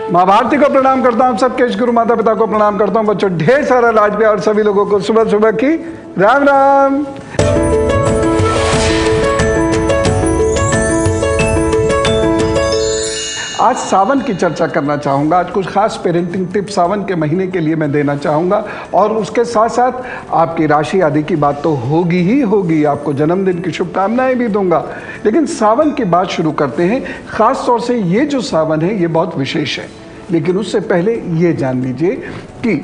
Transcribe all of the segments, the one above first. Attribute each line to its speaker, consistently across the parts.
Speaker 1: माँ भारती को प्रणाम करता हूँ, सबके गुरु माता पिता को प्रणाम करता हूँ। बच्चों ढेर सारा लाड प्यार और सभी लोगों को सुबह सुबह की राम राम। आज सावन की चर्चा करना चाहूँगा। आज कुछ खास पेरेंटिंग टिप्स सावन के महीने के लिए मैं देना चाहूँगा और उसके साथ साथ आपकी राशि आदि की बात तो होगी ही होगी, आपको जन्मदिन की शुभकामनाएं भी दूंगा। लेकिन सावन की बात शुरू करते हैं। ख़ास तौर से ये जो सावन है ये बहुत विशेष है, लेकिन उससे पहले ये जान लीजिए कि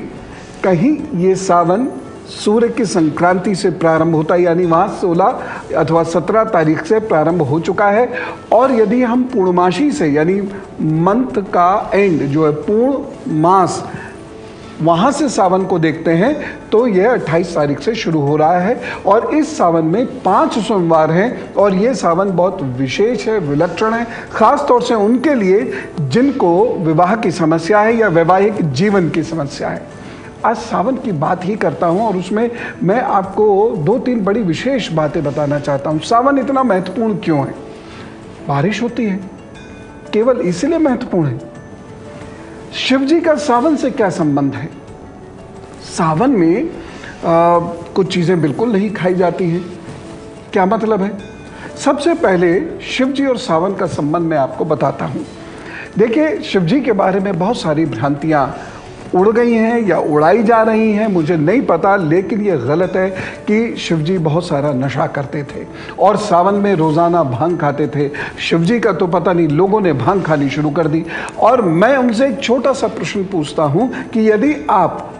Speaker 1: कहीं ये सावन सूर्य की संक्रांति से प्रारंभ होता है, यानी वहाँ 16 अथवा 17 तारीख से प्रारंभ हो चुका है। और यदि हम पूर्णमासी से यानी मंथ का एंड जो है पूर्ण मास वहाँ से सावन को देखते हैं तो यह 28 तारीख से शुरू हो रहा है। और इस सावन में 5 सोमवार हैं और ये सावन बहुत विशेष है, विलक्षण है, ख़ास तौर से उनके लिए जिनको विवाह की समस्या है या वैवाहिक जीवन की समस्या है। आज सावन की बात ही करता हूं और उसमें मैं आपको 2-3 बड़ी विशेष बातें बताना चाहता हूं। सावन इतना महत्वपूर्ण क्यों है? बारिश होती है, केवल इसलिए महत्वपूर्ण है। शिव जी का सावन से क्या संबंध है? सावन में कुछ चीज़ें बिल्कुल नहीं खाई जाती हैं। क्या मतलब है? सबसे पहले शिव जी और सावन का संबंध मैं आपको बताता हूँ। देखिए, शिव जी के बारे में बहुत सारी भ्रांतियाँ उड़ गई हैं या उड़ाई जा रही हैं, मुझे नहीं पता, लेकिन ये गलत है कि शिवजी बहुत सारा नशा करते थे और सावन में रोज़ाना भांग खाते थे। शिवजी का तो पता नहीं, लोगों ने भांग खानी शुरू कर दी। और मैं उनसे एक छोटा सा प्रश्न पूछता हूँ कि यदि आप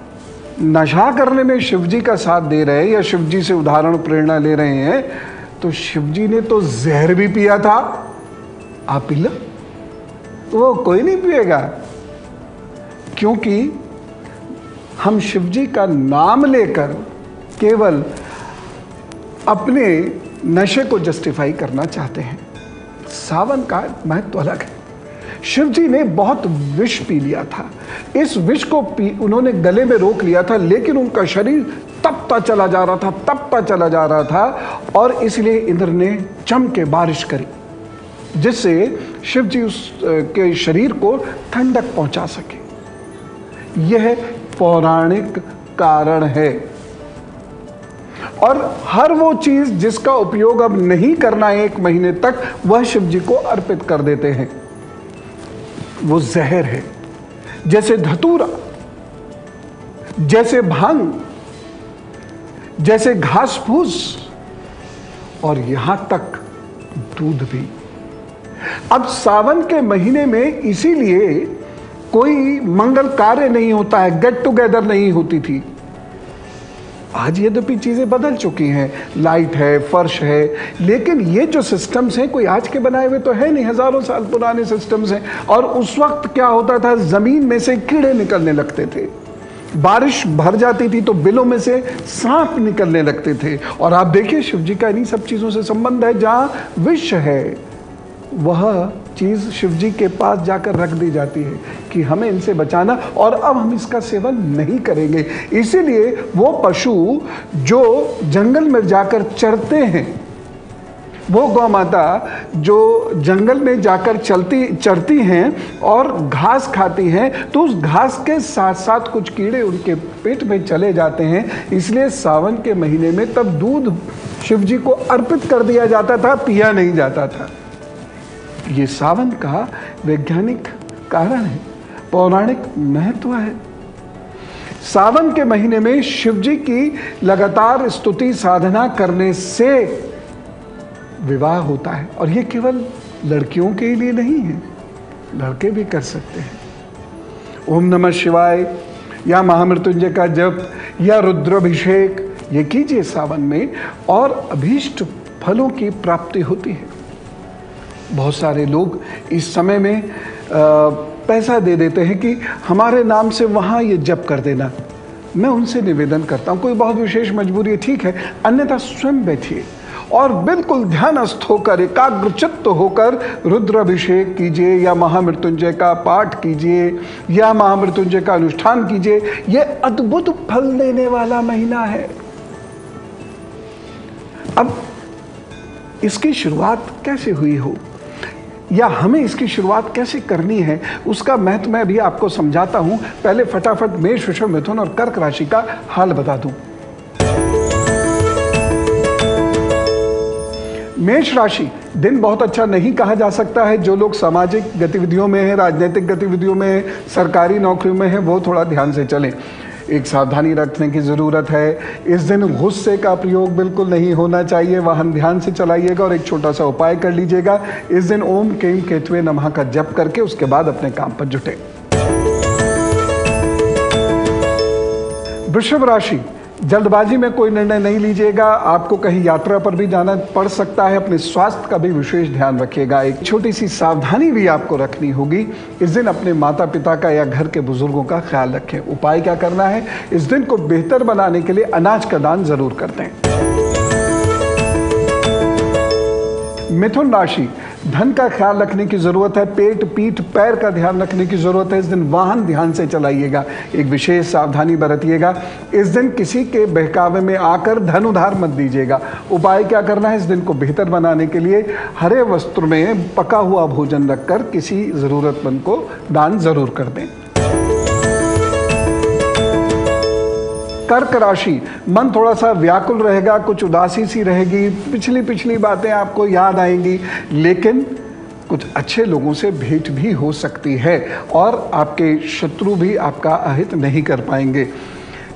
Speaker 1: नशा करने में शिवजी का साथ दे रहे हैं या शिवजी से उदाहरण प्रेरणा ले रहे हैं, तो शिवजी ने तो जहर भी पिया था, आप पी लो, वो कोई नहीं पिएगा। क्योंकि हम शिवजी का नाम लेकर केवल अपने नशे को जस्टिफाई करना चाहते हैं। सावन का महत्व अलग है। शिवजी ने बहुत विष पी लिया था। इस विष को उन्होंने गले में रोक लिया था, लेकिन उनका शरीर तपता चला जा रहा था, तपता चला जा रहा था, और इसलिए इंद्र ने जम के बारिश करी, जिससे शिवजी उसके शरीर को ठंडक पहुंचा सके। यह पौराणिक कारण है। और हर वो चीज जिसका उपयोग अब नहीं करना है 1 महीने तक, वह शिव जी को अर्पित कर देते हैं। वो जहर है, जैसे धतूरा, जैसे भांग, जैसे घास फूस, और यहां तक दूध भी। अब सावन के महीने में इसीलिए कोई मंगल कार्य नहीं होता है, गेट टुगेदर नहीं होती थी। आज यद्यपि चीज़ें बदल चुकी हैं, लाइट है, फर्श है, लेकिन ये जो सिस्टम्स हैं कोई आज के बनाए हुए तो है नहीं, हज़ारों साल पुराने सिस्टम्स हैं। और उस वक्त क्या होता था, ज़मीन में से कीड़े निकलने लगते थे, बारिश भर जाती थी तो बिलों में से सांप निकलने लगते थे। और आप देखिए शिव जी का इन्हीं सब चीज़ों से संबंध है। जहाँ विष है वह चीज़ शिव जी के पास जाकर रख दी जाती है कि हमें इनसे बचाना, और अब हम इसका सेवन नहीं करेंगे। इसीलिए वो पशु जो जंगल में जाकर चरते हैं, वो गौ माता जो जंगल में जाकर चरती हैं और घास खाती हैं, तो उस घास के साथ साथ कुछ कीड़े उनके पेट में चले जाते हैं। इसलिए सावन के महीने में तब दूध शिव जी को अर्पित कर दिया जाता था, पिया नहीं जाता था। ये सावन का वैज्ञानिक कारण है, पौराणिक महत्व है। सावन के महीने में शिव जी की लगातार स्तुति साधना करने से विवाह होता है। और ये केवल लड़कियों के लिए नहीं है, लड़के भी कर सकते हैं। ओम नमः शिवाय या महामृत्युंजय का जप या रुद्राभिषेक ये कीजिए सावन में, और अभीष्ट फलों की प्राप्ति होती है। बहुत सारे लोग इस समय में पैसा दे देते हैं कि हमारे नाम से वहाँ ये जप कर देना। मैं उनसे निवेदन करता हूँ, कोई बहुत विशेष मजबूरी है ठीक है, अन्यथा स्वयं बैठिए और बिल्कुल ध्यानस्थ होकर, एकाग्रचित्त होकर रुद्राभिषेक कीजिए या महामृत्युंजय का पाठ कीजिए या महामृत्युंजय का अनुष्ठान कीजिए। ये अद्भुत फल देने वाला महीना है। अब इसकी शुरुआत कैसे हुई हो? या हमें इसकी शुरुआत कैसे करनी है, उसका महत्व मैं भी आपको समझाता हूं। पहले फटाफट मेष, वृषभ, मिथुन और कर्क राशि का हाल बता दूं। मेष राशि, दिन बहुत अच्छा नहीं कहा जा सकता है। जो लोग सामाजिक गतिविधियों में हैं, राजनीतिक गतिविधियों में हैं, सरकारी नौकरियों में हैं, वो थोड़ा ध्यान से चलें। एक सावधानी रखने की ज़रूरत है। इस दिन गुस्से का प्रयोग बिल्कुल नहीं होना चाहिए। वाहन ध्यान से चलाइएगा और एक छोटा सा उपाय कर लीजिएगा। इस दिन ओम क्लीं केतवे नमः का जप करके उसके बाद अपने काम पर जुटें। वृषभ राशि, जल्दबाजी में कोई निर्णय नहीं लीजिएगा। आपको कहीं यात्रा पर भी जाना पड़ सकता है। अपने स्वास्थ्य का भी विशेष ध्यान रखिएगा। एक छोटी सी सावधानी भी आपको रखनी होगी। इस दिन अपने माता पिता का या घर के बुजुर्गों का ख्याल रखें। उपाय क्या करना है, इस दिन को बेहतर बनाने के लिए अनाज का दान जरूर कर दें। मिथुन राशि, धन का ख्याल रखने की जरूरत है। पेट, पीठ, पैर का ध्यान रखने की जरूरत है। इस दिन वाहन ध्यान से चलाइएगा। एक विशेष सावधानी बरतिएगा। इस दिन किसी के बहकावे में आकर धन उधार मत दीजिएगा। उपाय क्या करना है, इस दिन को बेहतर बनाने के लिए हरे वस्त्र में पका हुआ भोजन रखकर किसी जरूरतमंद को दान जरूर कर दें। कर्क राशि, मन थोड़ा सा व्याकुल रहेगा, कुछ उदासी सी रहेगी, पिछली बातें आपको याद आएंगी, लेकिन कुछ अच्छे लोगों से भेंट भी हो सकती है और आपके शत्रु भी आपका अहित नहीं कर पाएंगे।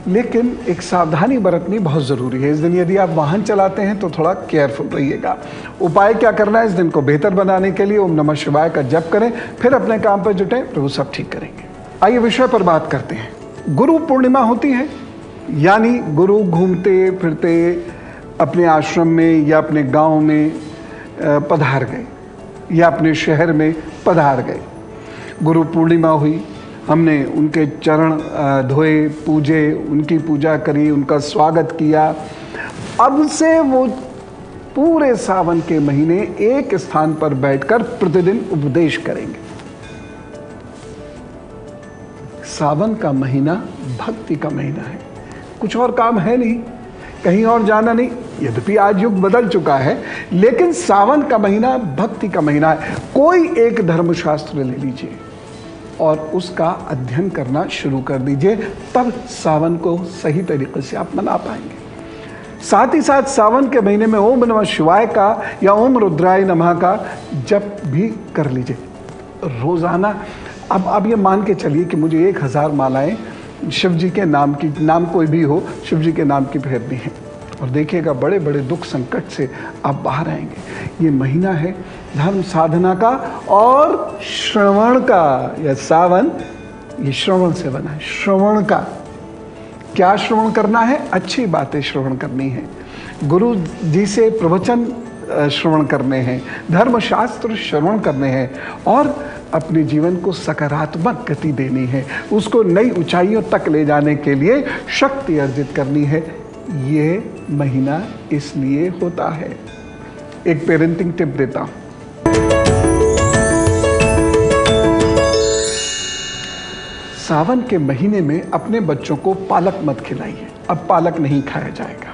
Speaker 1: लेकिन एक सावधानी बरतनी बहुत ज़रूरी है। इस दिन यदि आप वाहन चलाते हैं तो थोड़ा केयरफुल रहिएगा। उपाय क्या करना है, इस दिन को बेहतर बनाने के लिए ओम नमः शिवाय का जप करें, फिर अपने काम पर जुटें, प्रभु सब ठीक करेंगे। आइए विषय पर बात करते हैं। गुरु पूर्णिमा होती है, यानी गुरु घूमते फिरते अपने आश्रम में या अपने गांव में पधार गए या अपने शहर में पधार गए। गुरु पूर्णिमा हुई, हमने उनके चरण धोए, पूजे, उनकी पूजा करी, उनका स्वागत किया। अब से वो पूरे सावन के महीने एक स्थान पर बैठकर प्रतिदिन उपदेश करेंगे। सावन का महीना भक्ति का महीना है, कुछ और काम है नहीं, कहीं और जाना नहीं। यद्यपि आज युग बदल चुका है, लेकिन सावन का महीना भक्ति का महीना है। कोई एक धर्मशास्त्र ले लीजिए और उसका अध्ययन करना शुरू कर दीजिए, तब सावन को सही तरीके से आप मना पाएंगे। साथ ही साथ सावन के महीने में ओम नमः शिवाय का या ओम रुद्राय नमः का जप भी कर लीजिए रोजाना। अब ये मान के चलिए कि मुझे 1000 मालाएं शिव जी के नाम की, नाम कोई भी हो, शिव जी के नाम की फेरनी है, और देखिएगा बड़े बड़े दुख संकट से आप बाहर आएंगे। ये महीना है धर्म साधना का और श्रवण का। यह सावन ये श्रवण से बना है। श्रवण का क्या श्रवण करना है, अच्छी बातें श्रवण करनी है, गुरु जी से प्रवचन श्रवण करने हैं, धर्मशास्त्र श्रवण करने हैं और अपने जीवन को सकारात्मक गति देनी है, उसको नई ऊंचाइयों तक ले जाने के लिए शक्ति अर्जित करनी है। ये महीना इसलिए होता है। एक पेरेंटिंग टिप देता हूं। सावन के महीने में अपने बच्चों को पालक मत खिलाइए। अब पालक नहीं खाया जाएगा।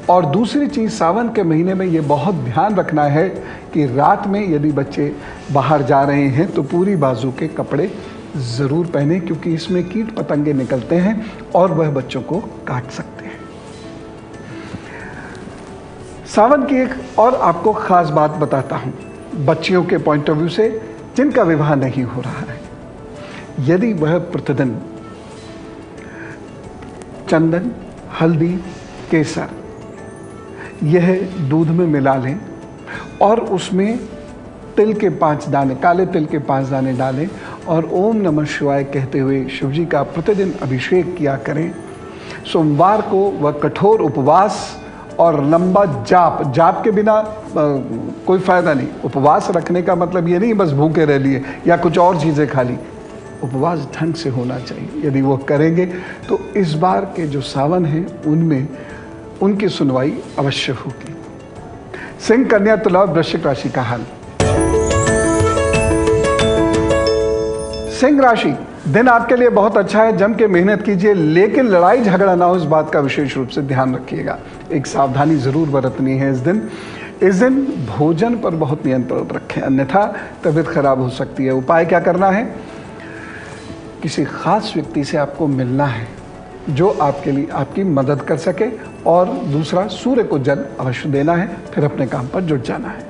Speaker 1: और दूसरी चीज, सावन के महीने में ये बहुत ध्यान रखना है कि रात में यदि बच्चे बाहर जा रहे हैं तो पूरी बाजू के कपड़े जरूर पहने, क्योंकि इसमें कीट पतंगे निकलते हैं और वह बच्चों को काट सकते हैं। सावन की एक और आपको खास बात बताता हूं, बच्चियों के पॉइंट ऑफ व्यू से, जिनका विवाह नहीं हो रहा है, यदि वह प्रतिदिन चंदन, हल्दी, केसर यह दूध में मिला लें और उसमें तिल के 5 दाने, काले तिल के 5 दाने डालें और ओम नमः शिवाय कहते हुए शिव जी का प्रतिदिन अभिषेक किया करें। सोमवार को वह कठोर उपवास और लंबा जाप के बिना कोई फायदा नहीं। उपवास रखने का मतलब ये नहीं बस भूखे रह लिए या कुछ और चीज़ें खा ली। उपवास ढंग से होना चाहिए। यदि वो करेंगे तो इस बार के जो सावन हैं उनमें उनकी सुनवाई अवश्य होगी। सिंह, कन्या, तुला, वृश्चिक राशि का हाल। सिंह राशि, दिन आपके लिए बहुत अच्छा है, जम के मेहनत कीजिए, लेकिन लड़ाई झगड़ा ना हो इस बात का विशेष रूप से ध्यान रखिएगा। एक सावधानी जरूर बरतनी है इस दिन। इस दिन भोजन पर बहुत नियंत्रण रखें, अन्यथा तबीयत खराब हो सकती है। उपाय क्या करना है? किसी खास व्यक्ति से आपको मिलना है जो आपके लिए आपकी मदद कर सके, और दूसरा, सूर्य को जल अवश्य देना है, फिर अपने काम पर जुट जाना है।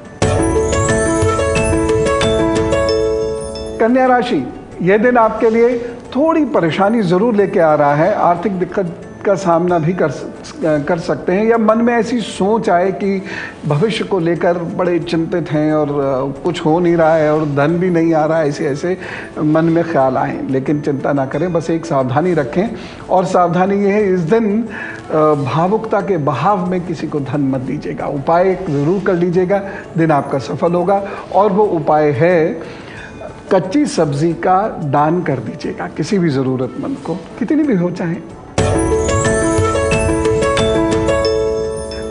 Speaker 1: कन्या राशि, यह दिन आपके लिए थोड़ी परेशानी जरूर लेके आ रहा है। आर्थिक दिक्कत का सामना भी कर सकते हैं, या मन में ऐसी सोच आए कि भविष्य को लेकर बड़े चिंतित हैं और कुछ हो नहीं रहा है और धन भी नहीं आ रहा है, ऐसे मन में ख्याल आए। लेकिन चिंता ना करें, बस एक सावधानी रखें, और सावधानी ये है, इस दिन भावुकता के बहाव में किसी को धन मत दीजिएगा। उपाय ज़रूर कर लीजिएगा, दिन आपका सफल होगा, और वो उपाय है कच्ची सब्जी का दान कर दीजिएगा किसी भी ज़रूरतमंद को, कितनी भी हो चाहे।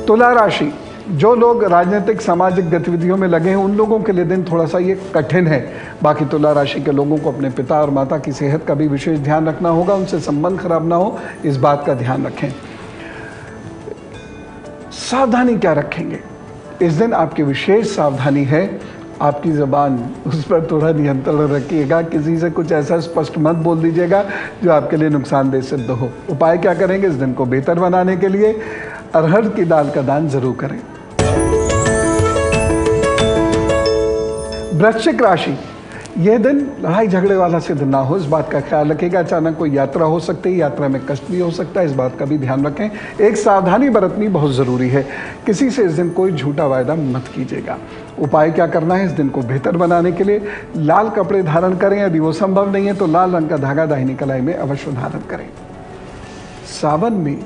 Speaker 1: तुला राशि, जो लोग राजनीतिक सामाजिक गतिविधियों में लगे हैं उन लोगों के लिए दिन थोड़ा सा ये कठिन है। बाकी तुला राशि के लोगों को अपने पिता और माता की सेहत का भी विशेष ध्यान रखना होगा, उनसे संबंध खराब ना हो, इस बात का ध्यान रखें। सावधानी क्या रखेंगे? इस दिन आपकी विशेष सावधानी है, आपकी ज़बान, उस पर थोड़ा नियंत्रण रखिएगा। किसी से कुछ ऐसा स्पष्ट मत बोल दीजिएगा जो आपके लिए नुकसानदेह सिद्ध हो। उपाय क्या करेंगे? इस दिन को बेहतर बनाने के लिए अरहर की दाल का दान जरूर करें। वृश्चिक राशि, यह दिन लड़ाई झगड़े वाला सिद्ध ना हो, इस बात का ख्याल रखिएगा। अचानक कोई यात्रा हो सकती है, यात्रा में कष्ट भी हो सकता है, इस बात का भी ध्यान रखें। एक सावधानी बरतनी बहुत ज़रूरी है, किसी से इस दिन कोई झूठा वायदा मत कीजिएगा। उपाय क्या करना है? इस दिन को बेहतर बनाने के लिए लाल कपड़े धारण करें, यदि वो संभव नहीं है तो लाल रंग का धागा दाहिनी कलाई में अवश्य धारण करें। सावन में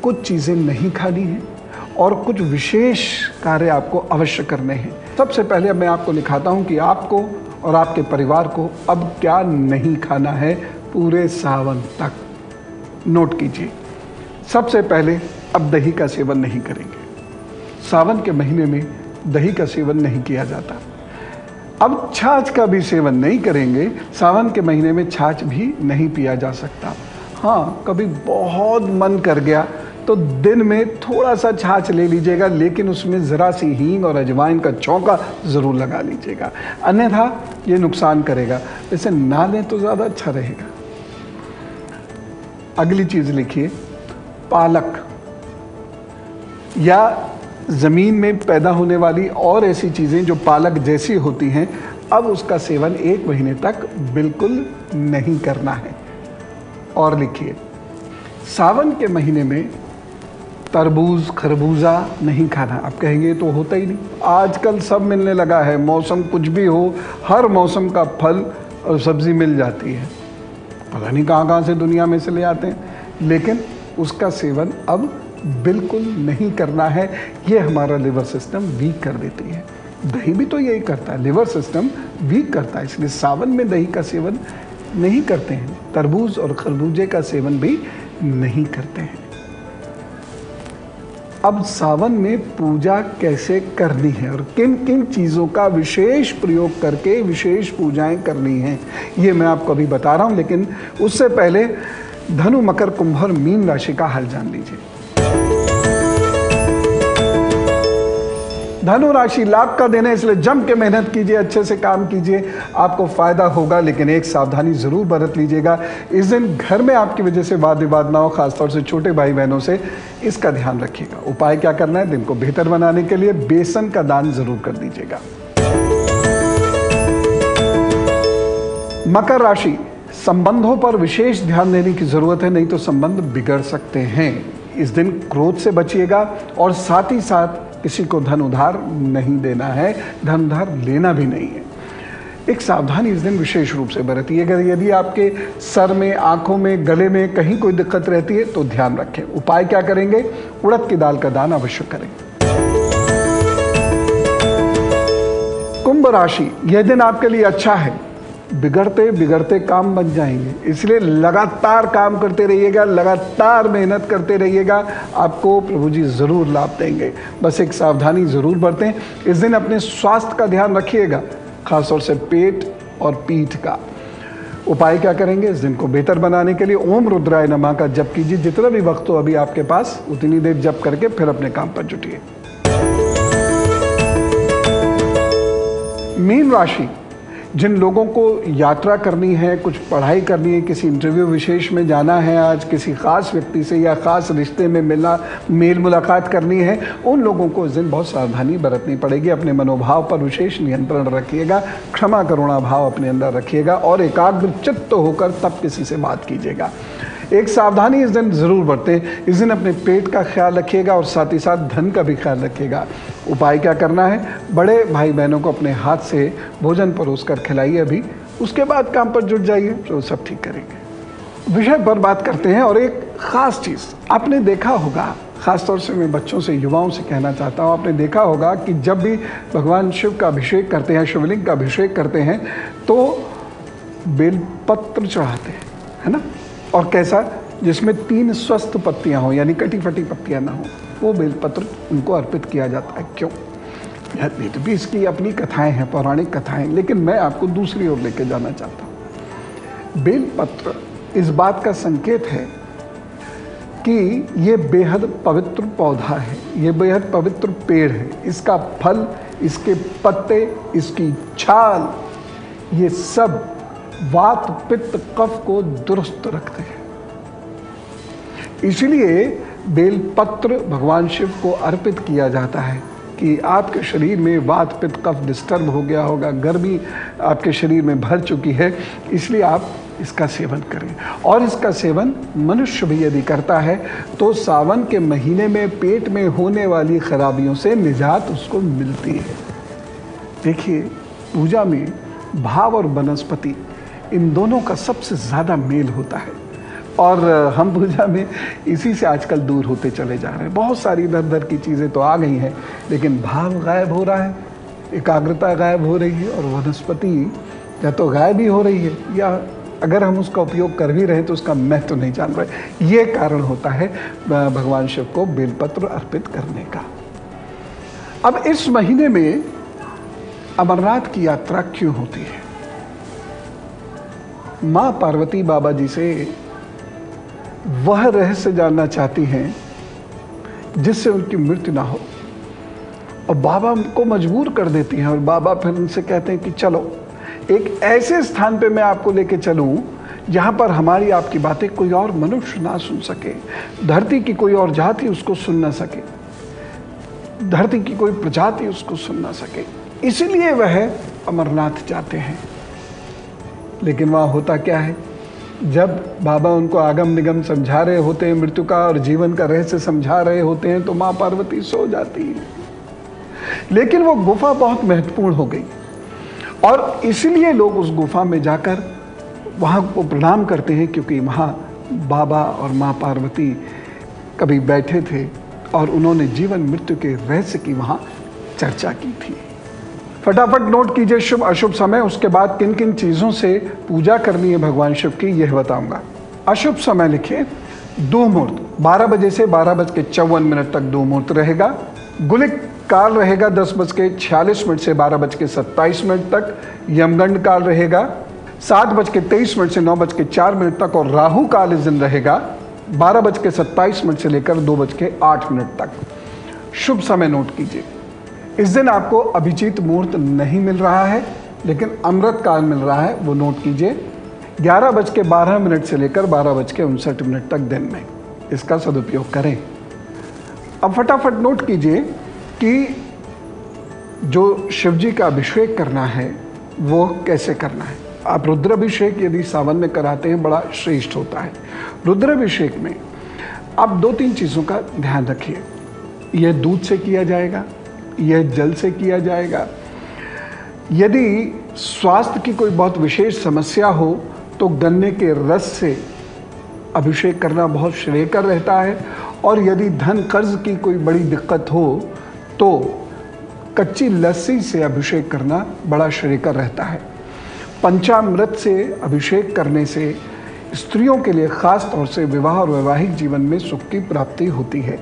Speaker 1: कुछ चीज़ें नहीं खानी हैं और कुछ विशेष कार्य आपको अवश्य करने हैं। सबसे पहले मैं आपको लिखाता हूं कि आपको और आपके परिवार को अब क्या नहीं खाना है पूरे सावन तक। नोट कीजिए, सबसे पहले अब दही का सेवन नहीं करेंगे। सावन के महीने में दही का सेवन नहीं किया जाता। अब छाछ का भी सेवन नहीं करेंगे। सावन के महीने में छाछ भी नहीं पिया जा सकता। हाँ, कभी बहुत मन कर गया तो दिन में थोड़ा सा छाछ ले लीजिएगा, लेकिन उसमें ज़रा सी हींग और अजवाइन का छौंका ज़रूर लगा लीजिएगा, अन्यथा ये नुकसान करेगा। इसे ना लें तो ज़्यादा अच्छा रहेगा। अगली चीज़ लिखिए, पालक या ज़मीन में पैदा होने वाली और ऐसी चीज़ें जो पालक जैसी होती हैं, अब उसका सेवन 1 महीने तक बिल्कुल नहीं करना है। और लिखिए, सावन के महीने में तरबूज खरबूजा नहीं खाना। आप कहेंगे तो होता ही नहीं, आजकल सब मिलने लगा है, मौसम कुछ भी हो, हर मौसम का फल और सब्ज़ी मिल जाती है। पता नहीं कहाँ से दुनिया में से ले आते हैं, लेकिन उसका सेवन अब बिल्कुल नहीं करना है। ये हमारा लिवर सिस्टम वीक कर देती है। दही भी तो यही करता है, लिवर सिस्टम वीक करता है, इसलिए सावन में दही का सेवन नहीं करते हैं। तरबूज और खरबूजे का सेवन भी नहीं करते हैं। अब सावन में पूजा कैसे करनी है और किन किन चीज़ों का विशेष प्रयोग करके विशेष पूजाएं करनी हैं, ये मैं आपको अभी बता रहा हूं। लेकिन उससे पहले धनु, मकर, कुंभ और मीन राशि का हाल जान लीजिए। धनु राशि लाभ का दिन है, इसलिए जम के मेहनत कीजिए, अच्छे से काम कीजिए, आपको फायदा होगा। लेकिन एक सावधानी जरूर बरत लीजिएगा, इस दिन घर में आपकी वजह से वाद विवाद ना हो, खासतौर से छोटे भाई बहनों से, इसका ध्यान रखिएगा। उपाय क्या करना है? दिन को बेहतर बनाने के लिए बेसन का दान जरूर कर दीजिएगा। मकर राशि, संबंधों पर विशेष ध्यान देने की जरूरत है, नहीं तो संबंध बिगड़ सकते हैं। इस दिन क्रोध से बचिएगा और साथ ही साथ किसी को धन उधार नहीं देना है, धन उधार लेना भी नहीं है। एक सावधानी इस दिन विशेष रूप से बरतिएगा। यदि आपके सर में, आंखों में, गले में कहीं कोई दिक्कत रहती है तो ध्यान रखें। उपाय क्या करेंगे? उड़द की दाल का दान अवश्य करें। कुंभ राशि, यह दिन आपके लिए अच्छा है, बिगड़ते बिगड़ते काम बन जाएंगे, इसलिए लगातार काम करते रहिएगा, लगातार मेहनत करते रहिएगा, आपको प्रभु जी जरूर लाभ देंगे। बस एक सावधानी जरूर बरतें, इस दिन अपने स्वास्थ्य का ध्यान रखिएगा, खासतौर से पेट और पीठ का। उपाय क्या करेंगे? इस दिन को बेहतर बनाने के लिए ओम रुद्राय नमः का जप कीजिए, जितना भी वक्त हो अभी आपके पास उतनी देर जप करके फिर अपने काम पर जुटिए। मीन राशि, जिन लोगों को यात्रा करनी है, कुछ पढ़ाई करनी है, किसी इंटरव्यू विशेष में जाना है, आज किसी ख़ास व्यक्ति से या ख़ास रिश्ते में मेल मुलाकात करनी है, उन लोगों को इस दिन बहुत सावधानी बरतनी पड़ेगी। अपने मनोभाव पर विशेष नियंत्रण रखिएगा, क्षमा करुणा भाव अपने अंदर रखिएगा और एकाग्र चित्त होकर तब किसी से बात कीजिएगा। एक सावधानी इस दिन ज़रूर बरतें। इस दिन अपने पेट का ख्याल रखिएगा और साथ ही साथ धन का भी ख्याल रखिएगा। उपाय क्या करना है? बड़े भाई बहनों को अपने हाथ से भोजन परोसकर खिलाइए अभी, उसके बाद काम पर जुट जाइए तो सब ठीक करेंगे। विषय पर बात करते हैं और एक ख़ास चीज़ आपने देखा होगा, ख़ासतौर से मैं बच्चों से, युवाओं से कहना चाहता हूँ, आपने देखा होगा कि जब भी भगवान शिव का अभिषेक करते हैं, शिवलिंग का अभिषेक करते हैं तो बेलपत्र चढ़ाते हैं, है ना? और कैसा? जिसमें 3 स्वस्थ पत्तियां हो, यानी कटी फटी पत्तियां ना हो, वो बेलपत्र उनको अर्पित किया जाता है। क्यों? तो भी इसकी अपनी कथाएं हैं, पौराणिक कथाएं, लेकिन मैं आपको दूसरी ओर लेके जाना चाहता हूँ। बेलपत्र इस बात का संकेत है कि ये बेहद पवित्र पौधा है, ये बेहद पवित्र पेड़ है। इसका फल, इसके पत्ते, इसकी छाल, ये सब वात पित्त कफ को दुरुस्त रखते हैं। इसलिए बेलपत्र भगवान शिव को अर्पित किया जाता है कि आपके शरीर में वात पित्त कफ डिस्टर्ब हो गया होगा, गर्मी आपके शरीर में भर चुकी है, इसलिए आप इसका सेवन करें। और इसका सेवन मनुष्य भी यदि करता है तो सावन के महीने में पेट में होने वाली खराबियों से निजात उसको मिलती है। देखिए, पूजा में भाव और वनस्पति, इन दोनों का सबसे ज़्यादा मेल होता है और हम पूजा में इसी से आजकल दूर होते चले जा रहे हैं। बहुत सारी इधर उधर की चीज़ें तो आ गई हैं, लेकिन भाव गायब हो रहा है, एकाग्रता गायब हो रही है और वनस्पति या तो गायब ही हो रही है या अगर हम उसका उपयोग कर भी रहे हैं तो उसका महत्व तो नहीं जान रहे। ये कारण होता है भगवान शिव को बेलपत्र अर्पित करने का। अब इस महीने में अमरनाथ की यात्रा क्यों होती है? माँ पार्वती बाबा जी से वह रहस्य जानना चाहती हैं जिससे उनकी मृत्यु ना हो, और बाबा उनको मजबूर कर देती हैं और बाबा फिर उनसे कहते हैं कि चलो एक ऐसे स्थान पे मैं आपको लेके चलूं जहां पर हमारी आपकी बातें कोई और मनुष्य ना सुन सके, धरती की कोई और जाति उसको सुन ना सके, धरती की कोई प्रजाति उसको सुन ना सके। इसीलिए वह अमरनाथ जाते हैं। लेकिन वहाँ होता क्या है? जब बाबा उनको आगम निगम समझा रहे होते हैं, मृत्यु का और जीवन का रहस्य समझा रहे होते हैं, तो माँ पार्वती सो जाती है। लेकिन वो गुफा बहुत महत्वपूर्ण हो गई और इसलिए लोग उस गुफा में जाकर वहाँ को प्रणाम करते हैं, क्योंकि वहाँ बाबा और माँ पार्वती कभी बैठे थे और उन्होंने जीवन मृत्यु के रहस्य की वहाँ चर्चा की थी। फटाफट नोट कीजिए शुभ अशुभ समय, उसके बाद किन किन चीज़ों से पूजा करनी है भगवान शिव की, यह बताऊंगा। अशुभ समय लिखिए दो मुहूर्त, 12 बजे से 12:54 तक दो मुहूर्त रहेगा। गुलिक काल रहेगा 10:46 से 12:27 तक। यमगंड काल रहेगा 7:23 से 9:04 तक और राहु काल इस दिन रहेगा 12:27 से लेकर 2:08 तक। शुभ समय नोट कीजिए। इस दिन आपको अभिजीत मुहूर्त नहीं मिल रहा है, लेकिन अमृत काल मिल रहा है, वो नोट कीजिए। 11:12 से लेकर 12:59 तक दिन में इसका सदुपयोग करें। अब फटाफट नोट कीजिए कि जो शिव जी का अभिषेक करना है वो कैसे करना है। आप रुद्राभिषेक यदि सावन में कराते हैं बड़ा श्रेष्ठ होता है। रुद्राभिषेक में आप 2-3 चीज़ों का ध्यान रखिए। यह दूध से किया जाएगा, यह जल से किया जाएगा। यदि स्वास्थ्य की कोई बहुत विशेष समस्या हो तो गन्ने के रस से अभिषेक करना बहुत श्रेयकर रहता है, और यदि धन कर्ज की कोई बड़ी दिक्कत हो तो कच्ची लस्सी से अभिषेक करना बड़ा श्रेयकर रहता है। पंचामृत से अभिषेक करने से स्त्रियों के लिए खास तौर से विवाह और वैवाहिक जीवन में सुख की प्राप्ति होती है।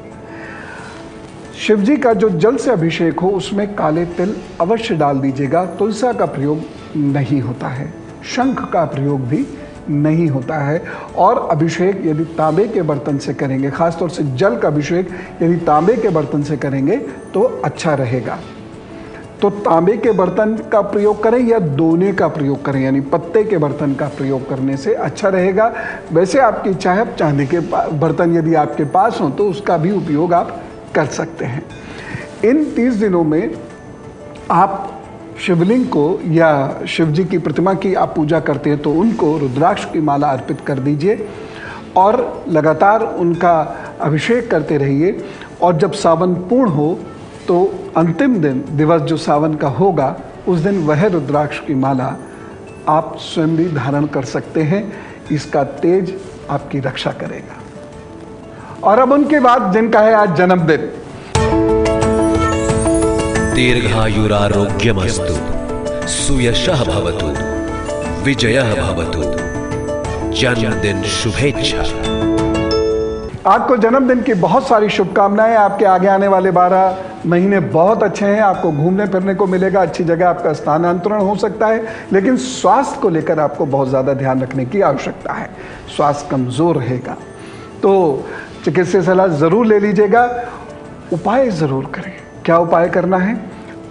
Speaker 1: शिव जी का जो जल से अभिषेक हो उसमें काले तिल अवश्य डाल दीजिएगा। तुलसा का प्रयोग नहीं होता है, शंख का प्रयोग भी नहीं होता है। और अभिषेक यदि तांबे के बर्तन से करेंगे, खासतौर से जल का अभिषेक यदि तांबे के बर्तन से करेंगे तो अच्छा रहेगा। तो तांबे के बर्तन का प्रयोग करें या दोने का प्रयोग करें, यानी पत्ते के बर्तन का प्रयोग करने से अच्छा रहेगा। वैसे आपकी इच्छा है, चांदी के बर्तन यदि आपके पास हो तो उसका भी उपयोग आप कर सकते हैं। इन 30 दिनों में आप शिवलिंग को या शिव जी की प्रतिमा की आप पूजा करते हैं तो उनको रुद्राक्ष की माला अर्पित कर दीजिए और लगातार उनका अभिषेक करते रहिए। और जब सावन पूर्ण हो तो अंतिम दिवस जो सावन का होगा उस दिन वह रुद्राक्ष की माला आप स्वयं भी धारण कर सकते हैं। इसका तेज आपकी रक्षा करेगा। और अब उनके बाद जिनका है आज जन्मदिन,
Speaker 2: दीर्घायुरारोग्यमस्तु, सुयशः भवतु, विजयः भवतु, जन्मदिन शुभेच्छा।
Speaker 1: आपको जन्मदिन की बहुत सारी शुभकामनाएं। आपके आगे आने वाले 12 महीने बहुत अच्छे हैं। आपको घूमने फिरने को मिलेगा, अच्छी जगह आपका स्थानांतरण हो सकता है, लेकिन स्वास्थ्य को लेकर आपको बहुत ज़्यादा ध्यान रखने की आवश्यकता है। स्वास्थ्य कमज़ोर रहेगा तो चिकित्सीय सलाह ज़रूर ले लीजिएगा। उपाय ज़रूर करें। क्या उपाय करना है?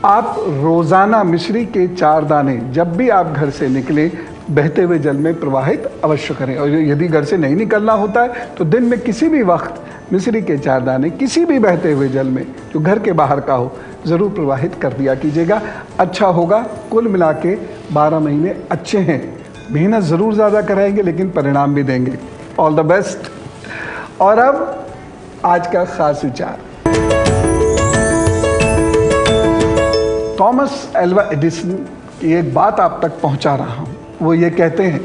Speaker 1: आप रोज़ाना मिश्री के 4 दाने जब भी आप घर से निकले बहते हुए जल में प्रवाहित अवश्य करें। और यदि घर से नहीं निकलना होता है तो दिन में किसी भी वक्त मिश्री के 4 दाने किसी भी बहते हुए जल में जो घर के बाहर का हो ज़रूर प्रवाहित कर दिया कीजिएगा। अच्छा होगा। कुल मिला के 12 महीने अच्छे हैं। मेहनत ज़रूर ज़्यादा कराएंगे लेकिन परिणाम भी देंगे। All the best. और अब आज का खास विचार, थॉमस एल्वा एडिसन की एक बात आप तक पहुंचा रहा हूं। वो ये कहते हैं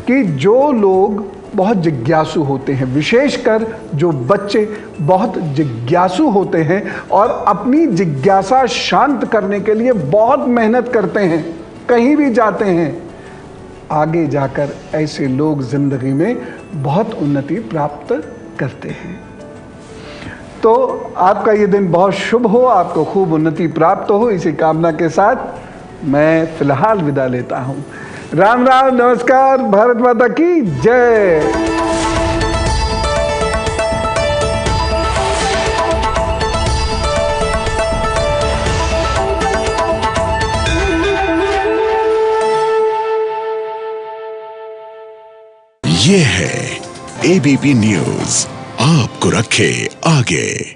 Speaker 1: कि जो लोग बहुत जिज्ञासु होते हैं, विशेषकर जो बच्चे बहुत जिज्ञासु होते हैं और अपनी जिज्ञासा शांत करने के लिए बहुत मेहनत करते हैं, कहीं भी जाते हैं, आगे जाकर ऐसे लोग जिंदगी में बहुत उन्नति प्राप्त करते हैं। तो आपका ये दिन बहुत शुभ हो, आपको खूब उन्नति प्राप्त हो। इसी कामना के साथ मैं फिलहाल विदा लेता हूं। राम राम, नमस्कार, भारत माता की जय।
Speaker 3: ये है एबीपी न्यूज़, आपको रखे आगे।